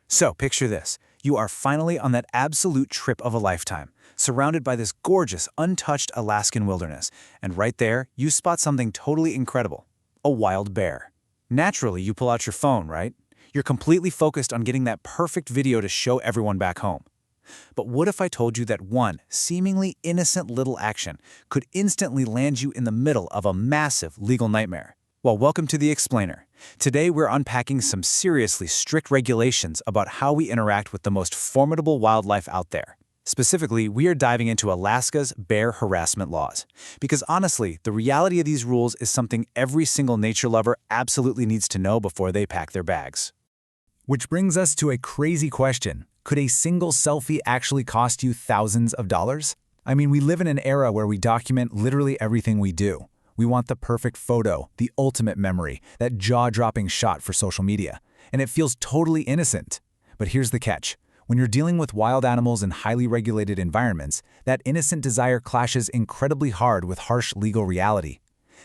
So, picture this. You are finally on that absolute trip of a lifetime, surrounded by this gorgeous, untouched Alaskan wilderness, and right there, you spot something totally incredible. A wild bear. Naturally, you pull out your phone, right? You're completely focused on getting that perfect video to show everyone back home. But what if I told you that one seemingly innocent little action could instantly land you in the middle of a massive legal nightmare? Well, welcome to The Explainer. Today we're unpacking some seriously strict regulations about how we interact with the most formidable wildlife out there. Specifically, we are diving into Alaska's bear harassment laws. Because honestly, the reality of these rules is something every single nature lover absolutely needs to know before they pack their bags. Which brings us to a crazy question. Could a single selfie actually cost you thousands of dollars? I mean, we live in an era where we document literally everything we do. We want the perfect photo, the ultimate memory, that jaw-dropping shot for social media. And it feels totally innocent. But here's the catch. When you're dealing with wild animals in highly regulated environments, that innocent desire clashes incredibly hard with harsh legal reality.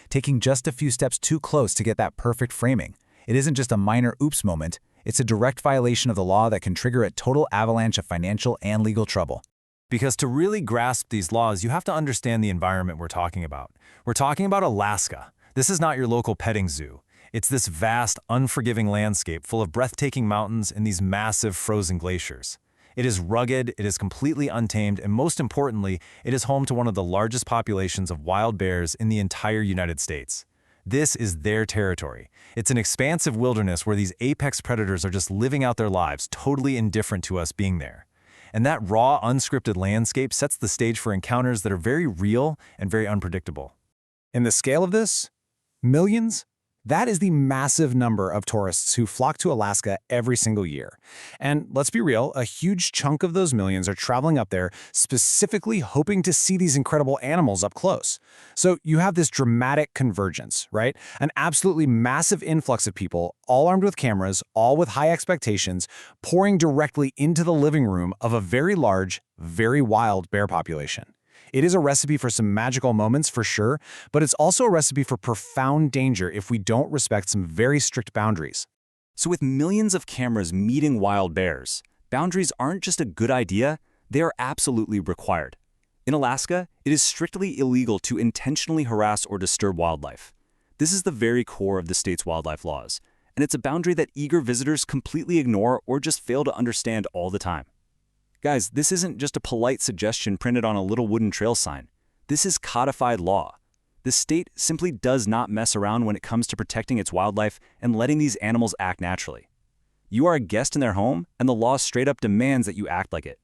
Taking just a few steps too close to get that perfect framing, it isn't just a minor oops moment, it's a direct violation of the law that can trigger a total avalanche of financial and legal trouble. Because to really grasp these laws, you have to understand the environment we're talking about. We're talking about Alaska. This is not your local petting zoo. It's this vast, unforgiving landscape full of breathtaking mountains and these massive frozen glaciers. It is rugged, it is completely untamed, and most importantly, it is home to one of the largest populations of wild bears in the entire United States. This is their territory. It's an expansive wilderness where these apex predators are just living out their lives, totally indifferent to us being there. And that raw, unscripted landscape sets the stage for encounters that are very real and very unpredictable. In the scale of this, millions? That is the massive number of tourists who flock to Alaska every single year. And let's be real, a huge chunk of those millions are traveling up there specifically hoping to see these incredible animals up close. So you have this dramatic convergence, right? An absolutely massive influx of people, all armed with cameras, all with high expectations, pouring directly into the living room of a very large, very wild bear population. It is a recipe for some magical moments for sure, but it's also a recipe for profound danger if we don't respect some very strict boundaries. So with millions of cameras meeting wild bears, boundaries aren't just a good idea, they are absolutely required. In Alaska, it is strictly illegal to intentionally harass or disturb wildlife. This is the very core of the state's wildlife laws, and it's a boundary that eager visitors completely ignore or just fail to understand all the time. Guys, this isn't just a polite suggestion printed on a little wooden trail sign. This is codified law. The state simply does not mess around when it comes to protecting its wildlife and letting these animals act naturally. You are a guest in their home, and the law straight up demands that you act like it.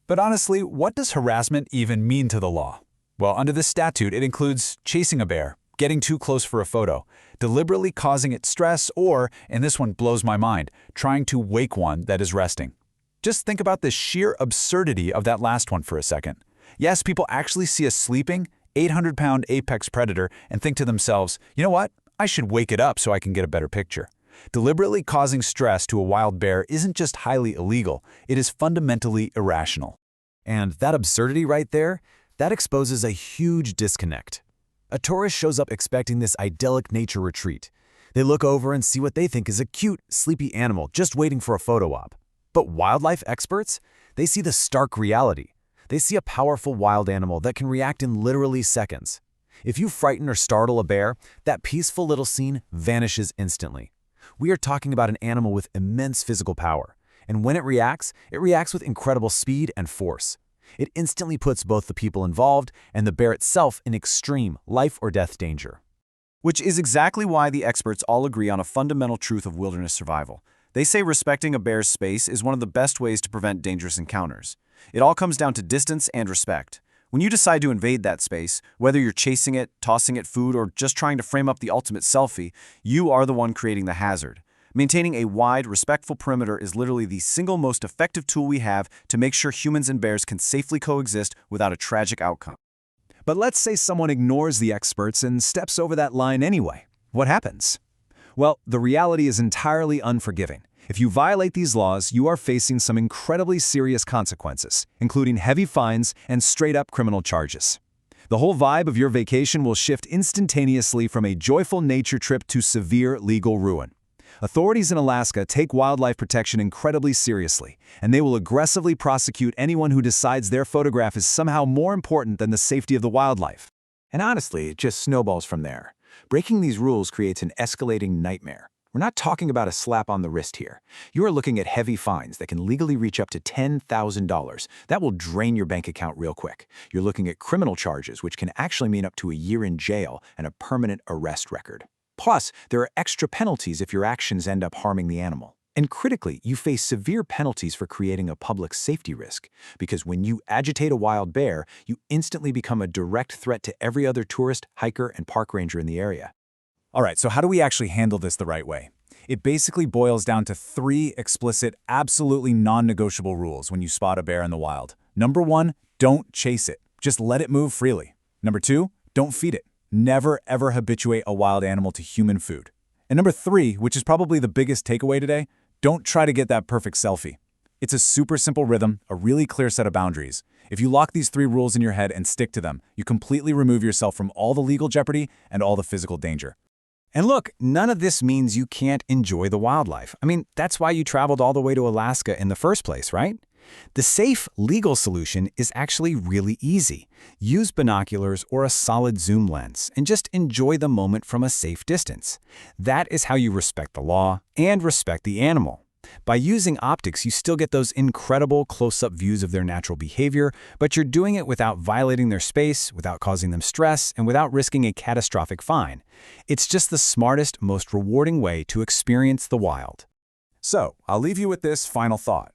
But honestly, what does harassment even mean to the law? Well, under this statute, it includes chasing a bear, getting too close for a photo, deliberately causing it stress, or, and this one blows my mind, trying to wake one that is resting. Just think about the sheer absurdity of that last one for a second. Yes, people actually see a sleeping, 800-pound apex predator and think to themselves, you know what? I should wake it up so I can get a better picture. Deliberately causing stress to a wild bear isn't just highly illegal, it is fundamentally irrational. And that absurdity right there, that exposes a huge disconnect. A tourist shows up expecting this idyllic nature retreat. They look over and see what they think is a cute, sleepy animal just waiting for a photo op. But wildlife experts, they see the stark reality. They see a powerful wild animal that can react in literally seconds. If you frighten or startle a bear, that peaceful little scene vanishes instantly. We are talking about an animal with immense physical power. And when it reacts with incredible speed and force. It instantly puts both the people involved and the bear itself in extreme life or death danger. Which is exactly why the experts all agree on a fundamental truth of wilderness survival. They say respecting a bear's space is one of the best ways to prevent dangerous encounters. It all comes down to distance and respect. When you decide to invade that space, whether you're chasing it, tossing it food, or just trying to frame up the ultimate selfie, you are the one creating the hazard. Maintaining a wide, respectful perimeter is literally the single most effective tool we have to make sure humans and bears can safely coexist without a tragic outcome. But let's say someone ignores the experts and steps over that line anyway. What happens? Well, the reality is entirely unforgiving. If you violate these laws, you are facing some incredibly serious consequences, including heavy fines and straight-up criminal charges. The whole vibe of your vacation will shift instantaneously from a joyful nature trip to severe legal ruin. Authorities in Alaska take wildlife protection incredibly seriously, and they will aggressively prosecute anyone who decides their photograph is somehow more important than the safety of the wildlife. And honestly, it just snowballs from there. Breaking these rules creates an escalating nightmare. We're not talking about a slap on the wrist here. You are looking at heavy fines that can legally reach up to $10,000. That will drain your bank account real quick. You're looking at criminal charges, which can actually mean up to a year in jail and a permanent arrest record. Plus, there are extra penalties if your actions end up harming the animal. And critically, you face severe penalties for creating a public safety risk, because when you agitate a wild bear, you instantly become a direct threat to every other tourist, hiker, and park ranger in the area. All right, so how do we actually handle this the right way? It basically boils down to 3 explicit, absolutely non-negotiable rules when you spot a bear in the wild. Number 1, don't chase it. Just let it move freely. Number 2, don't feed it. Never, ever habituate a wild animal to human food. And number 3, which is probably the biggest takeaway today, don't try to get that perfect selfie. It's a super simple rhythm, a really clear set of boundaries. If you lock these 3 rules in your head and stick to them, you completely remove yourself from all the legal jeopardy and all the physical danger. And look, none of this means you can't enjoy the wildlife. I mean, that's why you traveled all the way to Alaska in the first place, right? The safe, legal solution is actually really easy. Use binoculars or a solid zoom lens and just enjoy the moment from a safe distance. That is how you respect the law and respect the animal. By using optics, you still get those incredible close-up views of their natural behavior, but you're doing it without violating their space, without causing them stress, and without risking a catastrophic fine. It's just the smartest, most rewarding way to experience the wild. So, I'll leave you with this final thought.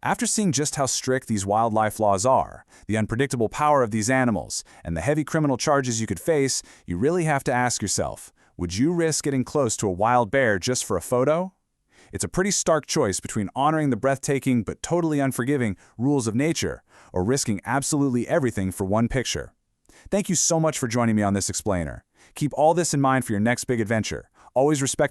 After seeing just how strict these wildlife laws are, the unpredictable power of these animals, and the heavy criminal charges you could face, you really have to ask yourself, would you risk getting close to a wild bear just for a photo? It's a pretty stark choice between honoring the breathtaking but totally unforgiving rules of nature or risking absolutely everything for one picture. Thank you so much for joining me on this explainer. Keep all this in mind for your next big adventure. Always respect the